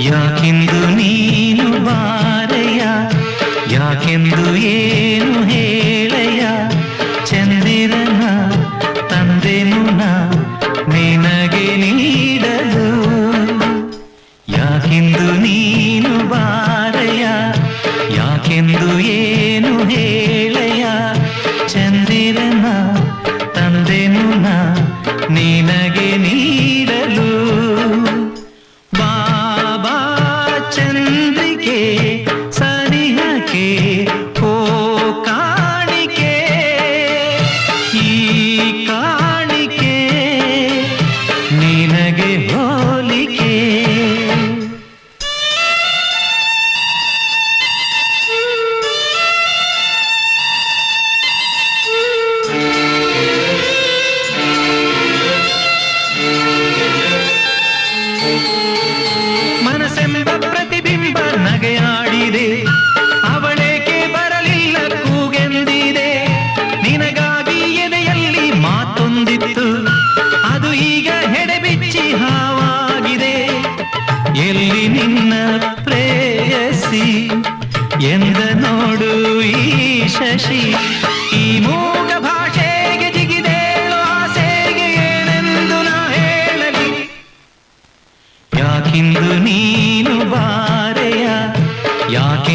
ಯಾಕೆಂದು ನೀನು ಬಾರೆಯ, ಯಾಕೆಂದು ಏನು ಹೇಳೆಯ, ಚಂದಿರನ ತಂದೆನು ನಾ ನಿನಗೆ ನೀಡಲು. ಯಾಕೆಂದು ನೀನು ಬಾರೆಯ, ಯಾಕೆಂದು ಏನು ಹೇಳೆಯ, ಚಂದಿರನ ತಂದೆನು ನಾ ನಿನಗೆ ನೀಡಲು. ಬಾಬಾ ಚಂದ್ರಿಕೆ ಸನಿಹಕ್ಕೆ ಓ ಕಾಣಿಕೆ, ಈ ಕಾಣಿಕೆ ನಿನಗೆ ಹೋಲಿಕೆ. ಮನಸ್ಸೆಂಬ ಪ್ರತಿಬಿಂಬ ನಗೆಯಾಡಿದೆ, ಅವಳೇಕೆ ಬರಲಿಲ್ಲ ಕೂಗೆಂದಿದೆ. ನಿನಗಾಗಿ ಎದೆಯಲ್ಲಿ ಮಾತೊಂದಿತ್ತು, ಅದು ಈಗ ಹೆಡೆಬಿಚ್ಚಿ ಹಾವಾಗಿದೆ. ಎಲ್ಲಿ ನಿನ್ನ ಪ್ರೇಯಸಿ ಎಂದ ನೋಡು ಈ ಶಶಿ, ಈ ಮೂಗ ಭಾಷೆಗೆ ಜಿಗಿದೇಳು ಆಸೆಗೆ ಏನೆಂದು ನಾ ಹೇಳಲಿ. ಯಾಕೆಂದು ನೀನು ಬಾರೆಯ, ಯಾಕೆ